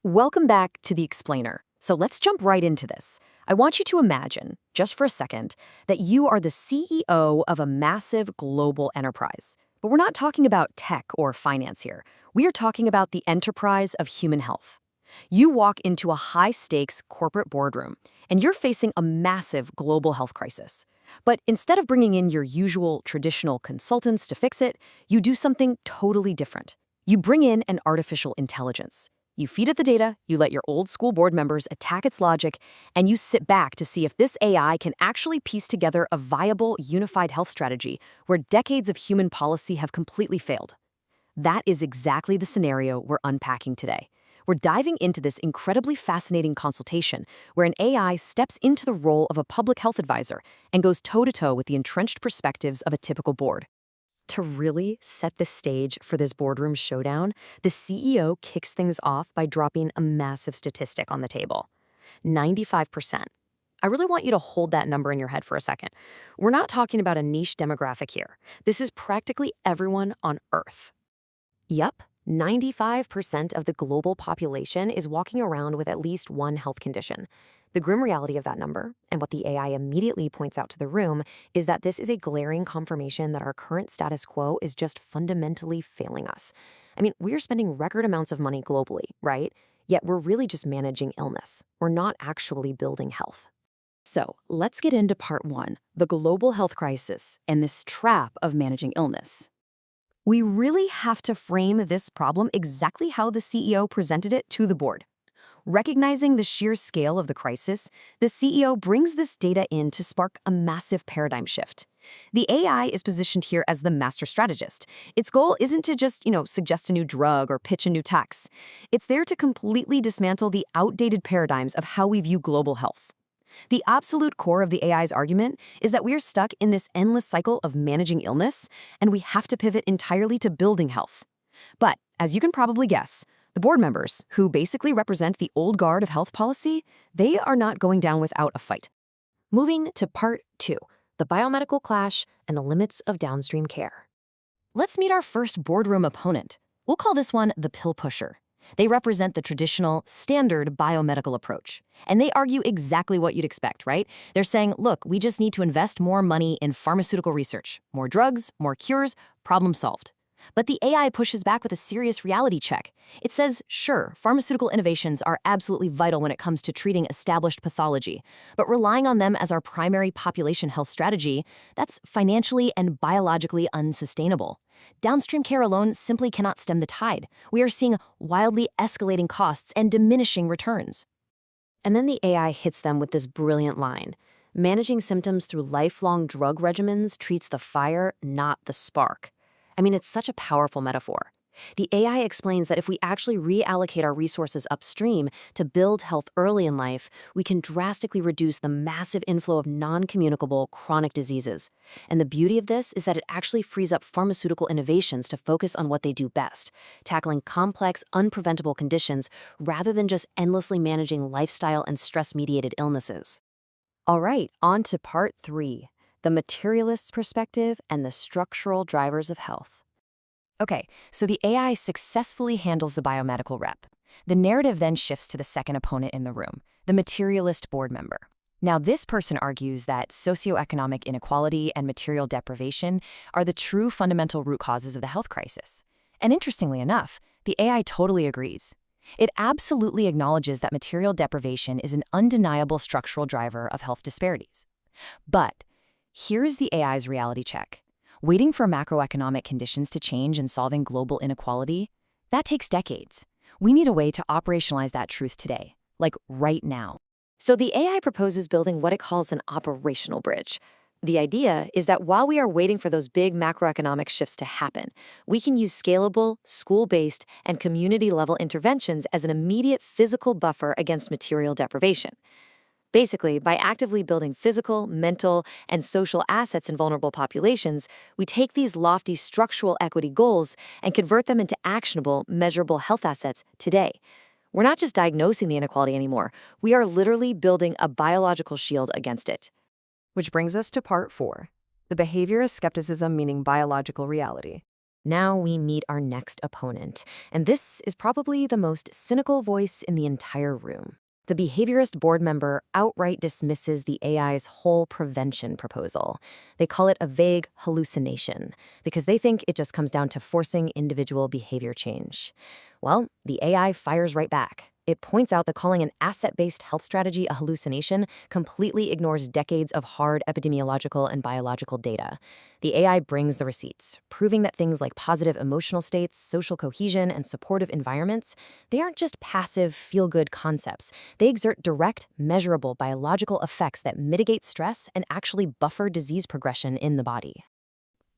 Welcome back to The Explainer. So let's jump right into this. I want you to imagine, just for a second, that you are the CEO of a massive global enterprise. But we're not talking about tech or finance here. We are talking about the enterprise of human health. You walk into a high-stakes corporate boardroom, and you're facing a massive global health crisis. But instead of bringing in your usual traditional consultants to fix it, you do something totally different. You bring in an artificial intelligence. You feed it the data, you let your old school board members attack its logic, and you sit back to see if this AI can actually piece together a viable, unified health strategy where decades of human policy have completely failed. That is exactly the scenario we're unpacking today. We're diving into this incredibly fascinating consultation where an AI steps into the role of a public health advisor and goes toe-to-toe with the entrenched perspectives of a typical board. To really set the stage for this boardroom showdown, the CEO kicks things off by dropping a massive statistic on the table: 95%. I really want you to hold that number in your head for a second. We're not talking about a niche demographic here. This is practically everyone on Earth. Yep, 95% of the global population is walking around with at least one health condition. The grim reality of that number, and what the AI immediately points out to the room, is that this is a glaring confirmation that our current status quo is just fundamentally failing us. I mean, we're spending record amounts of money globally, right? Yet we're really just managing illness. We're not actually building health. So let's get into part one, the global health crisis and this trap of managing illness. We really have to frame this problem exactly how the CEO presented it to the board. Recognizing the sheer scale of the crisis, the CEO brings this data in to spark a massive paradigm shift. The AI is positioned here as the master strategist. Its goal isn't to just, suggest a new drug or pitch a new tax. It's there to completely dismantle the outdated paradigms of how we view global health. The absolute core of the AI's argument is that we're stuck in this endless cycle of managing illness, and we have to pivot entirely to building health. But, as you can probably guess, the board members, who basically represent the old guard of health policy, they are not going down without a fight. Moving to part two, the biomedical clash and the limits of downstream care. Let's meet our first boardroom opponent. We'll call this one the pill pusher. They represent the traditional, standard biomedical approach. And they argue exactly what you'd expect, right? They're saying, look, we just need to invest more money in pharmaceutical research. More drugs, more cures, problem solved. But the AI pushes back with a serious reality check. It says, sure, pharmaceutical innovations are absolutely vital when it comes to treating established pathology, but relying on them as our primary population health strategy, that's financially and biologically unsustainable. Downstream care alone simply cannot stem the tide. We are seeing wildly escalating costs and diminishing returns. And then the AI hits them with this brilliant line: managing symptoms through lifelong drug regimens treats the fire, not the spark. I mean, it's such a powerful metaphor. The AI explains that if we actually reallocate our resources upstream to build health early in life, we can drastically reduce the massive inflow of non-communicable chronic diseases. And the beauty of this is that it actually frees up pharmaceutical innovations to focus on what they do best, tackling complex, unpreventable conditions rather than just endlessly managing lifestyle and stress-mediated illnesses. All right, on to part three: the materialist's perspective and the structural drivers of health. Okay, so the AI successfully handles the biomedical rep. The narrative then shifts to the second opponent in the room, the materialist board member. Now, this person argues that socioeconomic inequality and material deprivation are the true fundamental root causes of the health crisis. And interestingly enough, the AI totally agrees. It absolutely acknowledges that material deprivation is an undeniable structural driver of health disparities. But here's the AI's reality check. Waiting for macroeconomic conditions to change and solving global inequality, that takes decades. We need a way to operationalize that truth today, like right now. So the AI proposes building what it calls an operational bridge. The idea is that while we are waiting for those big macroeconomic shifts to happen, we can use scalable, school-based, and community-level interventions as an immediate physical buffer against material deprivation. Basically, by actively building physical, mental, and social assets in vulnerable populations, we take these lofty structural equity goals and convert them into actionable, measurable health assets today. We're not just diagnosing the inequality anymore. We are literally building a biological shield against it. Which brings us to part four, the behaviorist skepticism meaning biological reality. Now we meet our next opponent, and this is probably the most cynical voice in the entire room. The behaviorist board member outright dismisses the AI's whole prevention proposal. They call it a vague hallucination because they think it just comes down to forcing individual behavior change. Well, the AI fires right back. It points out that calling an asset-based health strategy a hallucination completely ignores decades of hard epidemiological and biological data. The AI brings the receipts, proving that things like positive emotional states, social cohesion, and supportive environments, they aren't just passive, feel-good concepts. They exert direct, measurable biological effects that mitigate stress and actually buffer disease progression in the body.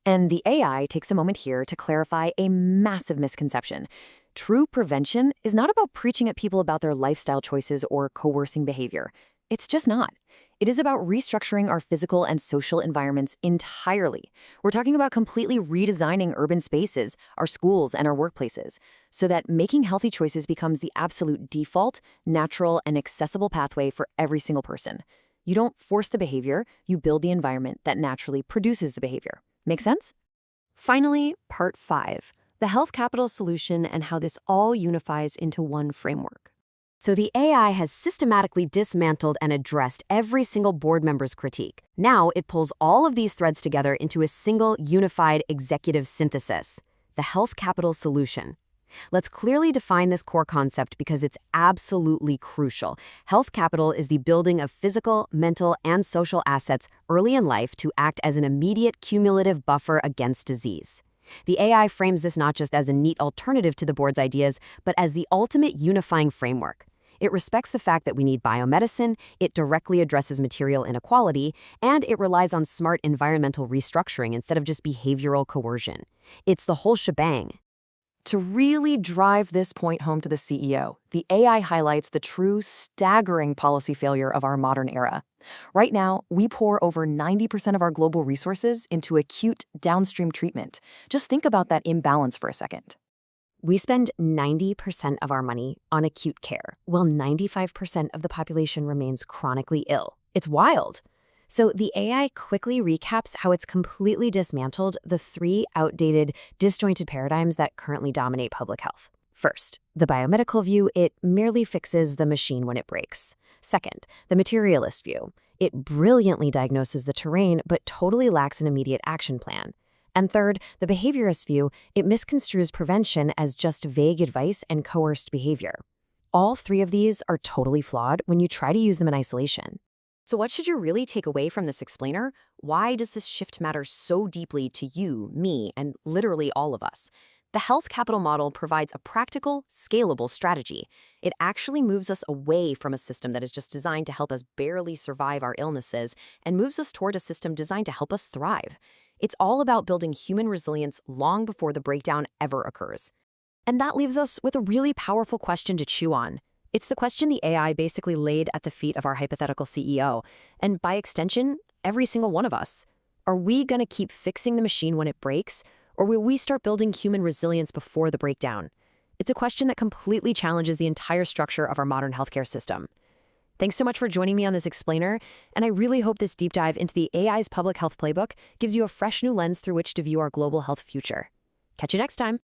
And the AI takes a moment here to clarify a massive misconception. True prevention is not about preaching at people about their lifestyle choices or coercing behavior. It's just not. It is about restructuring our physical and social environments entirely. We're talking about completely redesigning urban spaces, our schools, and our workplaces, so that making healthy choices becomes the absolute default, natural, and accessible pathway for every single person. You don't force the behavior, you build the environment that naturally produces the behavior. Make sense? Finally, part 5. The health capital solution and how this all unifies into one framework. So the AI has systematically dismantled and addressed every single board member's critique. Now it pulls all of these threads together into a single unified executive synthesis, the health capital solution. Let's clearly define this core concept because it's absolutely crucial. Health capital is the building of physical, mental, and social assets early in life to act as an immediate cumulative buffer against disease. The AI frames this not just as a neat alternative to the board's ideas, but as the ultimate unifying framework. It respects the fact that we need biomedicine, it directly addresses material inequality, and it relies on smart environmental restructuring instead of just behavioral coercion. It's the whole shebang. To really drive this point home to the CEO, the AI highlights the true staggering policy failure of our modern era. Right now, we pour over 90% of our global resources into acute downstream treatment. Just think about that imbalance for a second. We spend 90% of our money on acute care, while 95% of the population remains chronically ill. It's wild. So the AI quickly recaps how it's completely dismantled the 3 outdated, disjointed paradigms that currently dominate public health. First, the biomedical view, it merely fixes the machine when it breaks. Second, the materialist view. It brilliantly diagnoses the terrain, but totally lacks an immediate action plan. And third, the behaviorist view, it misconstrues prevention as just vague advice and coerced behavior. All 3 of these are totally flawed when you try to use them in isolation. So what should you really take away from this explainer? Why does this shift matter so deeply to you, me, and literally all of us? The health capital model provides a practical, scalable strategy. It actually moves us away from a system that is just designed to help us barely survive our illnesses and moves us toward a system designed to help us thrive. It's all about building human resilience long before the breakdown ever occurs. And that leaves us with a really powerful question to chew on. It's the question the AI basically laid at the feet of our hypothetical CEO, and by extension, every single one of us. Are we going to keep fixing the machine when it breaks, or will we start building human resilience before the breakdown? It's a question that completely challenges the entire structure of our modern healthcare system. Thanks so much for joining me on this explainer, and I really hope this deep dive into the AI's public health playbook gives you a fresh new lens through which to view our global health future. Catch you next time.